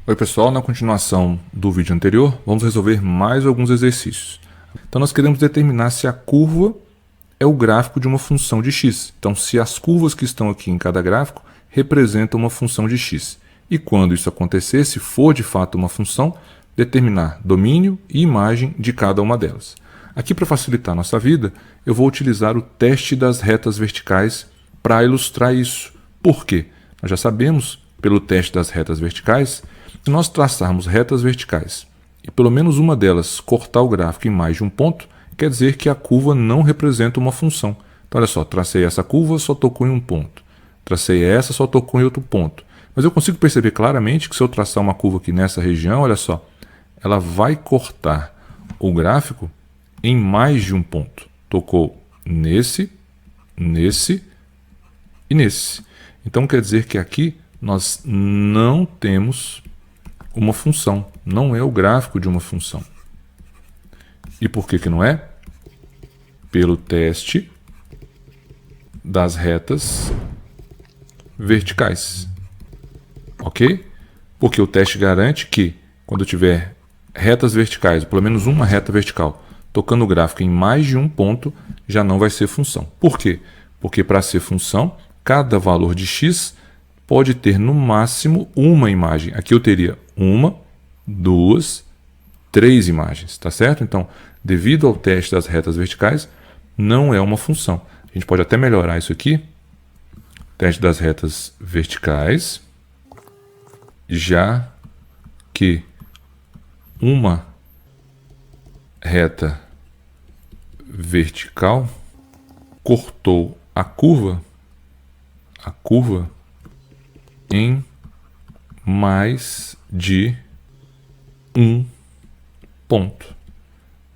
Oi pessoal, na continuação do vídeo anterior, vamos resolver mais alguns exercícios. Então nós queremos determinar se a curva é o gráfico de uma função de x. Então se as curvas que estão aqui em cada gráfico representam uma função de x. E quando isso acontecer, se for de fato uma função, determinar domínio e imagem de cada uma delas. Aqui, para facilitar a nossa vida, eu vou utilizar o teste das retas verticais para ilustrar isso. Por quê? Nós já sabemos, pelo teste das retas verticais, se nós traçarmos retas verticais e pelo menos uma delas cortar o gráfico em mais de um ponto, quer dizer que a curva não representa uma função. Então, olha só, tracei essa curva, só tocou em um ponto. Tracei essa, só tocou em outro ponto. Mas eu consigo perceber claramente que se eu traçar uma curva aqui nessa região, olha só, ela vai cortar o gráfico em mais de um ponto. Tocou nesse, nesse e nesse. Então quer dizer que aqui nós não temos uma função, não é o gráfico de uma função. E por que não é? Pelo teste das retas verticais. Ok? Porque o teste garante que quando eu tiver retas verticais, ou pelo menos uma reta vertical, tocando o gráfico em mais de um ponto, já não vai ser função. Por quê? Porque para ser função, cada valor de x pode ter no máximo uma imagem. Aqui eu teria uma, duas, três imagens, tá certo? Então, devido ao teste das retas verticais, não é uma função. A gente pode até melhorar isso aqui. Teste das retas verticais, já que uma reta vertical cortou a curva em mais de um ponto.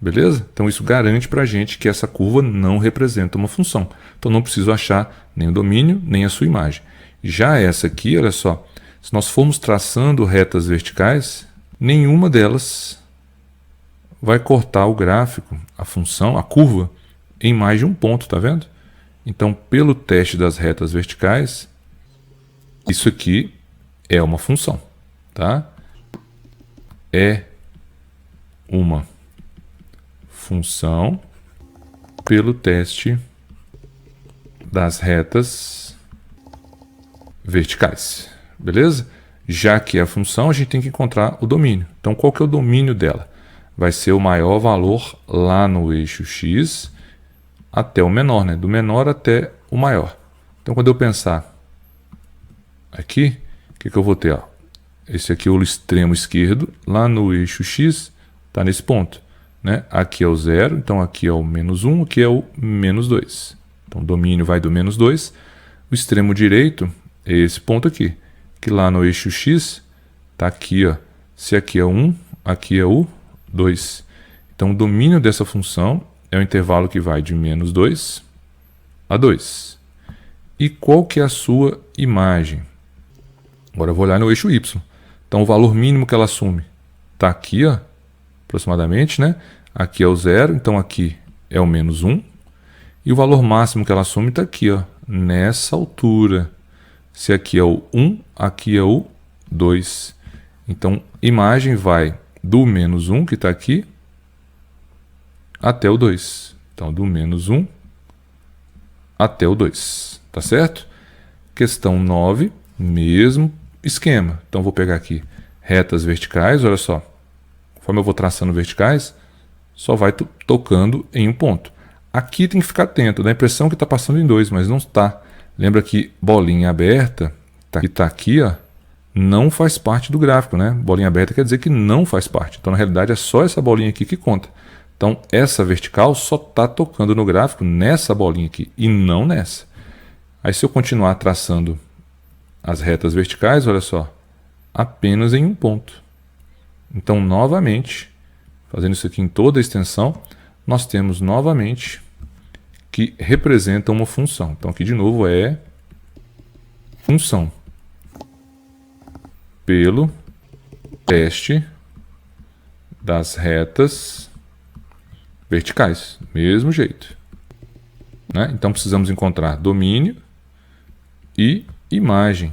Beleza? Então isso garante para a gente que essa curva não representa uma função. Então não preciso achar nem o domínio, nem a sua imagem. Já essa aqui, olha só, se nós formos traçando retas verticais, nenhuma delas vai cortar o gráfico, a função, a curva, em mais de um ponto, tá vendo? Então, pelo teste das retas verticais, isso aqui é uma função, tá? É uma função pelo teste das retas verticais, beleza? Já que é a função, a gente tem que encontrar o domínio. Então, qual que é o domínio dela? Vai ser o maior valor lá no eixo x até o menor, né? Do menor até o maior. Então, quando eu pensar aqui, o que eu vou ter? Ó? Esse aqui é o extremo esquerdo, lá no eixo x, está nesse ponto. Né? Aqui é o 0, então aqui é o menos 1, aqui é o menos 2. Então, o domínio vai do menos 2. O extremo direito é esse ponto aqui, que lá no eixo x está aqui. Ó. Se aqui é 1, aqui é o 2. Então, o domínio dessa função é o intervalo que vai de menos 2 a 2. E qual que é a sua imagem? Agora eu vou olhar no eixo y. Então, o valor mínimo que ela assume está aqui, ó, aproximadamente, né? Aqui é o 0, então aqui é o menos 1. E o valor máximo que ela assume está aqui, ó, nessa altura. Se aqui é o 1, aqui é o 2. Então, imagem vai do menos 1, que está aqui, até o 2. Então, do menos 1 até o 2. Tá certo? Questão 9, mesmo esquema. Então, vou pegar aqui retas verticais, olha só. Conforme eu vou traçando verticais, só vai tocando em um ponto. Aqui tem que ficar atento, dá a impressão que está passando em 2, mas não está. Lembra que bolinha aberta, que está aqui, ó, não faz parte do gráfico, né? Bolinha aberta quer dizer que não faz parte. Então, na realidade, é só essa bolinha aqui que conta. Então, essa vertical só está tocando no gráfico nessa bolinha aqui e não nessa. Aí, se eu continuar traçando as retas verticais, olha só, apenas em um ponto. Então, novamente, fazendo isso aqui em toda a extensão, nós temos novamente que representa uma função. Então, aqui de novo é função pelo teste das retas verticais, mesmo jeito. Né? Então, precisamos encontrar domínio e imagem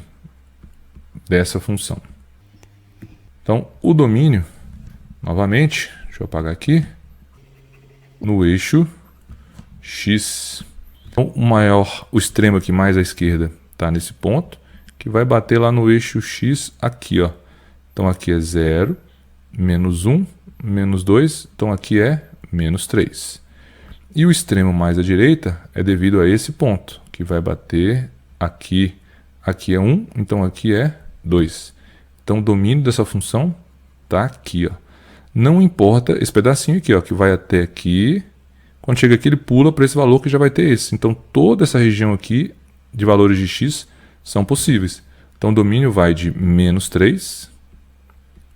dessa função. Então, o domínio, novamente, deixa eu apagar aqui, no eixo X. Então, o extremo aqui mais à esquerda está nesse ponto, que vai bater lá no eixo X aqui, ó. Então, aqui é 0, menos 1, menos 2, então aqui é menos 3. E o extremo mais à direita é devido a esse ponto, que vai bater aqui. Aqui é 1, então aqui é 2. Então, o domínio dessa função está aqui, ó. Não importa esse pedacinho aqui, ó, que vai até aqui. Quando chega aqui, ele pula para esse valor que já vai ter esse. Então, toda essa região aqui de valores de x são possíveis. Então, o domínio vai de menos 3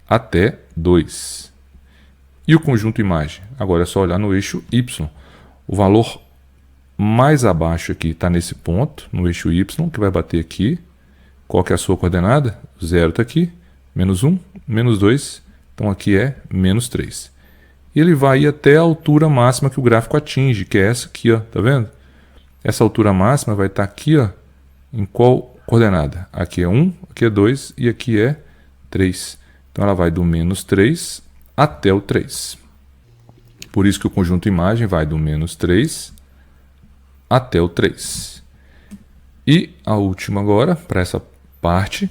até 2. E o conjunto imagem? Agora é só olhar no eixo y. O valor mais abaixo aqui está nesse ponto, no eixo y, que vai bater aqui. Qual que é a sua coordenada? 0 está aqui, menos 1, menos 2, então aqui é menos 3. E ele vai ir até a altura máxima que o gráfico atinge, que é essa aqui, ó, tá vendo? Essa altura máxima vai estar aqui, ó, em qual coordenada? Aqui é 1, aqui é 2 e aqui é 3. Então ela vai do menos 3 até o 3. Por isso que o conjunto imagem vai do menos 3 até o 3. E a última agora, para essa parte,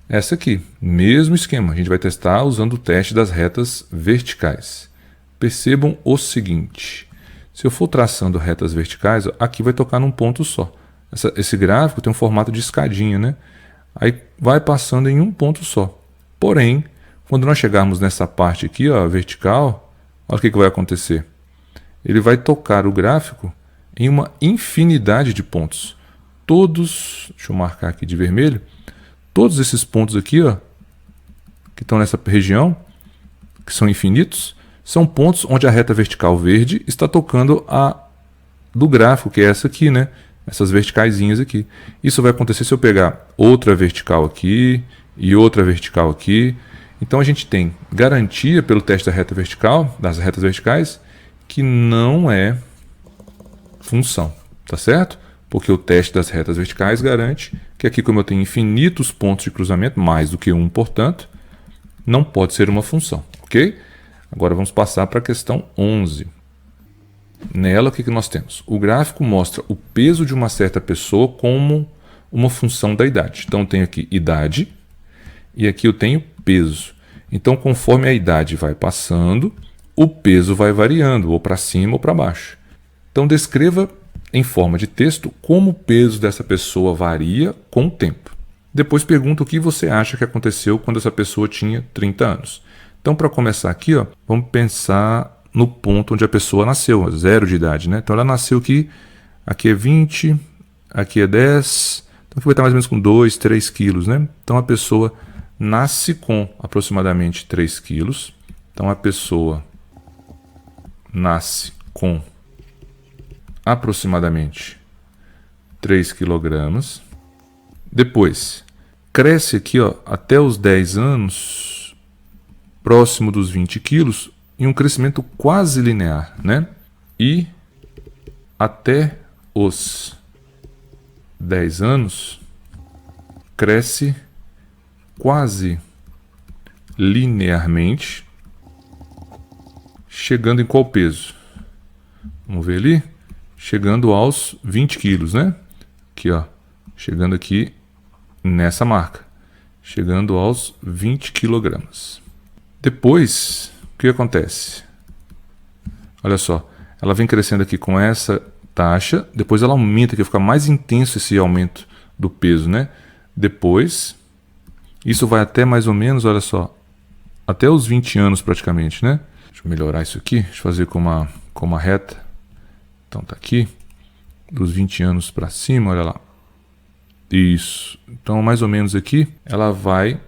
essa aqui. Mesmo esquema, a gente vai testar usando o teste das retas verticais. Percebam o seguinte, se eu for traçando retas verticais, aqui vai tocar num ponto só. Esse gráfico tem um formato de escadinha, né? Aí vai passando em um ponto só. Porém, quando nós chegarmos nessa parte aqui, ó, vertical, olha o que vai acontecer. Ele vai tocar o gráfico em uma infinidade de pontos. Todos, deixa eu marcar aqui de vermelho, todos esses pontos aqui, ó, que estão nessa região, que são infinitos, são pontos onde a reta vertical verde está tocando a do gráfico, que é essa aqui, né? Essas verticaisinhas aqui. Isso vai acontecer se eu pegar outra vertical aqui e outra vertical aqui. Então a gente tem garantia pelo teste da reta vertical, das retas verticais, que não é função, tá certo? Porque o teste das retas verticais garante que aqui, como eu tenho infinitos pontos de cruzamento, mais do que um, portanto, não pode ser uma função, ok? Agora vamos passar para a questão 11. Nela, o que nós temos? O gráfico mostra o peso de uma certa pessoa como uma função da idade. Então, eu tenho aqui idade e aqui eu tenho peso. Então, conforme a idade vai passando, o peso vai variando, ou para cima ou para baixo. Então, descreva em forma de texto como o peso dessa pessoa varia com o tempo. Depois pergunta o que você acha que aconteceu quando essa pessoa tinha 30 anos. Então, para começar aqui, ó, vamos pensar no ponto onde a pessoa nasceu, 0 de idade, né? Então, ela nasceu aqui é 20, aqui é 10, então aqui vai estar mais ou menos com 2, 3 quilos, né? Então, a pessoa nasce com aproximadamente 3 quilos. Então, a pessoa nasce com aproximadamente 3 quilogramas. Depois, cresce aqui, ó, até os 10 anos, próximo dos 20 quilos, em um crescimento quase linear, né? E até os 10 anos, cresce quase linearmente, chegando em qual peso? Vamos ver ali? Chegando aos 20 quilos, né? Aqui, ó, chegando aqui nessa marca, chegando aos 20 quilogramas. Depois, o que acontece? Olha só, ela vem crescendo aqui com essa taxa, depois ela aumenta, que fica mais intenso esse aumento do peso, né? Depois, isso vai até mais ou menos, olha só, até os 20 anos praticamente, né? Deixa eu melhorar isso aqui, deixa eu fazer com uma reta. Então tá aqui, dos 20 anos para cima, olha lá. Isso. Então, mais ou menos aqui, ela vai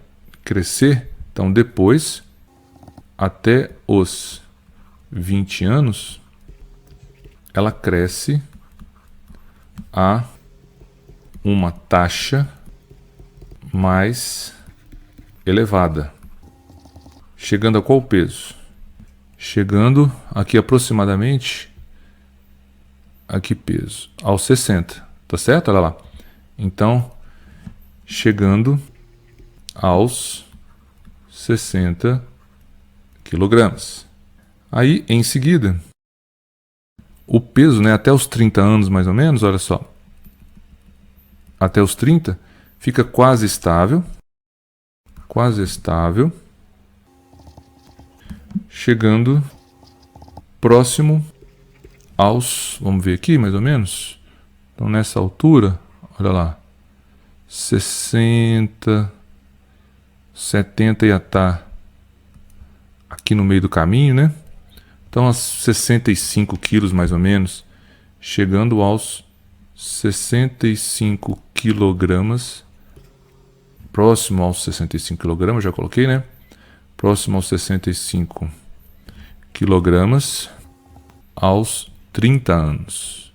crescer. Então, depois, até os 20 anos, ela cresce a uma taxa mais elevada. Chegando a qual peso? Chegando aqui aproximadamente, aqui peso, aos 60, tá certo? Olha lá. Então, chegando aos 60 quilogramas. Aí, em seguida, o peso, né, até os 30 anos mais ou menos, olha só, até os 30, fica quase estável, chegando próximo aos, vamos ver aqui mais ou menos, então nessa altura, olha lá, 60, 70 ia estar aqui no meio do caminho, né? Então, aos 65 quilos mais ou menos, chegando aos 65 quilogramas, próximo aos 65 quilogramas, já coloquei, né? Próximo aos 65 quilogramas aos 30 anos.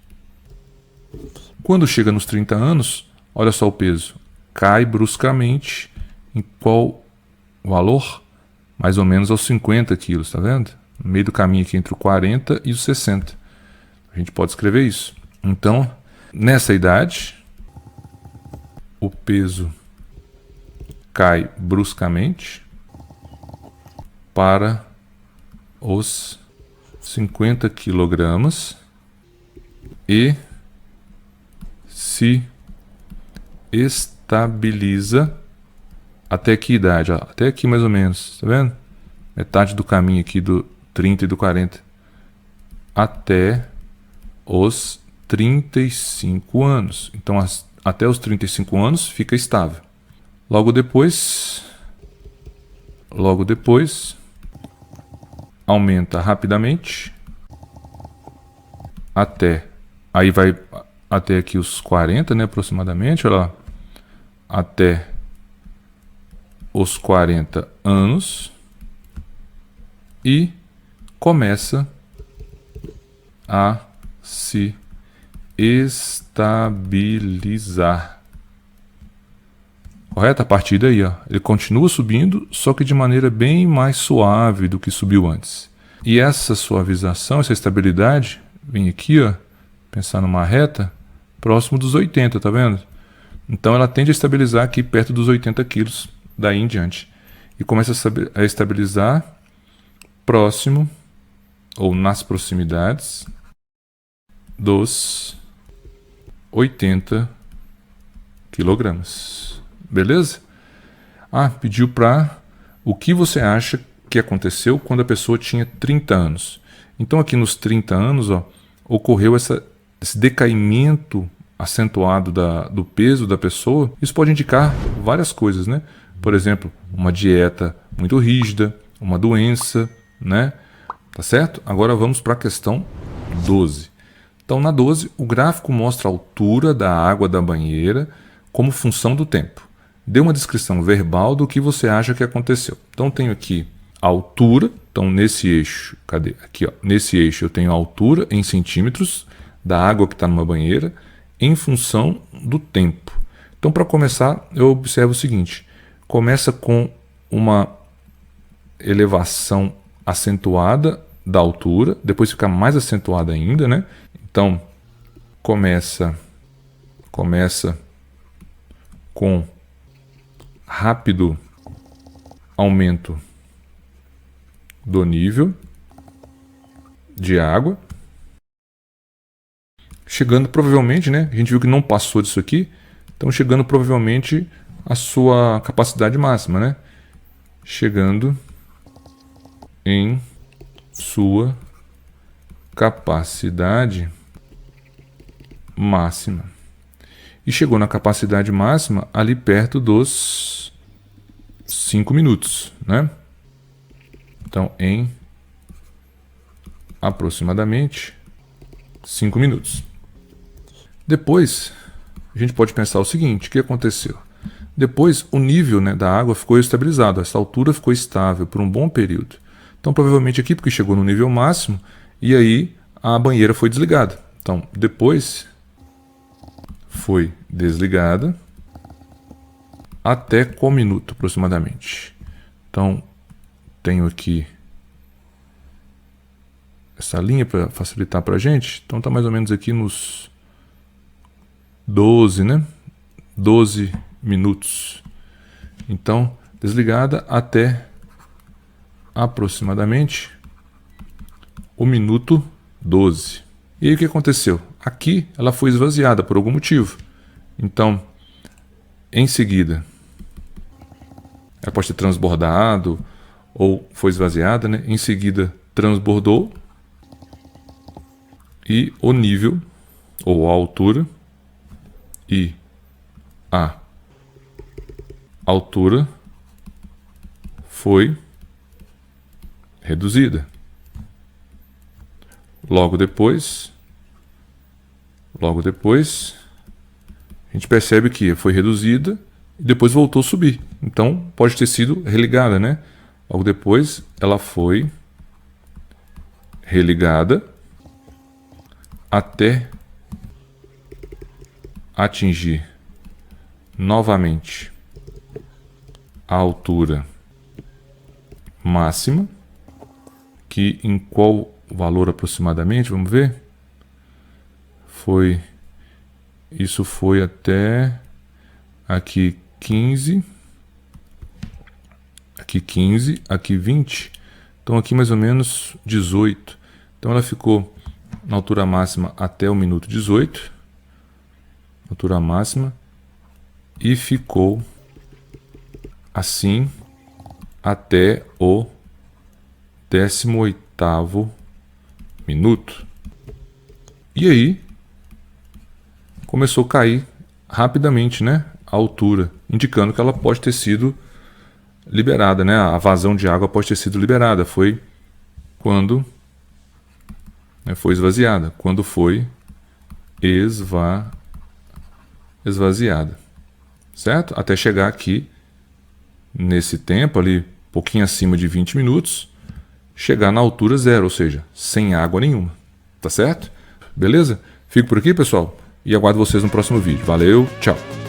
Quando chega nos 30 anos, olha só o peso, cai bruscamente em qual valor? Mais ou menos aos 50 quilos, tá vendo? No meio do caminho aqui entre o 40 e os 60. A gente pode escrever isso. Então, nessa idade, o peso cai bruscamente para os 50 quilogramas e se estabiliza até que idade? Ó, até aqui mais ou menos, tá vendo? Metade do caminho aqui do 30 e do 40. Até os 35 anos. Então, até os 35 anos fica estável. Logo depois, aumenta rapidamente até, aí vai até aqui os 40, né, aproximadamente, olha lá, até os 40 anos e começa a se estabilizar. Correto? A partir daí, ó, ele continua subindo, só que de maneira bem mais suave do que subiu antes. E essa suavização, essa estabilidade, vem aqui, ó, pensar numa reta, próximo dos 80, tá vendo? Então ela tende a estabilizar aqui perto dos 80 quilos, daí em diante. E começa a estabilizar próximo, ou nas proximidades, dos 80 quilogramas. Beleza? Ah, pediu para o que você acha que aconteceu quando a pessoa tinha 30 anos. Então aqui nos 30 anos, ó, ocorreu esse decaimento acentuado do peso da pessoa. Isso pode indicar várias coisas, né? Por exemplo, uma dieta muito rígida, uma doença, né? Tá certo? Agora vamos para a questão 12. Então na 12, o gráfico mostra a altura da água da banheira como função do tempo. Dê uma descrição verbal do que você acha que aconteceu. Então tenho aqui a altura, então nesse eixo, cadê? Aqui, ó, nesse eixo eu tenho a altura em centímetros da água que está numa banheira em função do tempo. Então para começar, eu observo o seguinte, começa com uma elevação acentuada da altura, depois fica mais acentuada ainda, né? Então começa com rápido aumento do nível de água, chegando provavelmente, né? A gente viu que não passou disso aqui, então chegando provavelmente à sua capacidade máxima, né? Chegando em sua capacidade máxima. E chegou na capacidade máxima ali perto dos 5 minutos, né? Então, em aproximadamente 5 minutos. Depois, a gente pode pensar o seguinte, o que aconteceu? Depois, o nível, né, da água ficou estabilizado, essa altura ficou estável por um bom período. Então, provavelmente aqui, porque chegou no nível máximo, e aí a banheira foi desligada. Então, depois foi desligada até qual minuto aproximadamente? Então, tenho aqui essa linha para facilitar para a gente. Então, está mais ou menos aqui nos 12, né? 12 minutos. Então, desligada até aproximadamente o minuto 12. E aí o que aconteceu? Aqui ela foi esvaziada por algum motivo. Então, em seguida, ela pode ter transbordado ou foi esvaziada, né? Em seguida, transbordou e o nível, ou a altura, e a altura foi reduzida. Logo depois, a gente percebe que foi reduzida e depois voltou a subir. Então, pode ter sido religada, né? Logo depois, ela foi religada até atingir novamente a altura máxima, que em qual valor aproximadamente, vamos ver? Isso foi até aqui 15, aqui 20, então aqui mais ou menos 18. Então ela ficou na altura máxima até o minuto 18, altura máxima, e ficou assim até o 18º minuto. E aí começou a cair rapidamente, né, a altura, indicando que ela pode ter sido liberada, né, a vazão de água pode ter sido liberada. Foi quando, né, foi esvaziada, quando foi esvaziada, certo? Até chegar aqui nesse tempo ali, pouquinho acima de 20 minutos, chegar na altura zero, ou seja, sem água nenhuma, tá certo? Beleza? Fico por aqui, pessoal, e aguardo vocês no próximo vídeo. Valeu, tchau!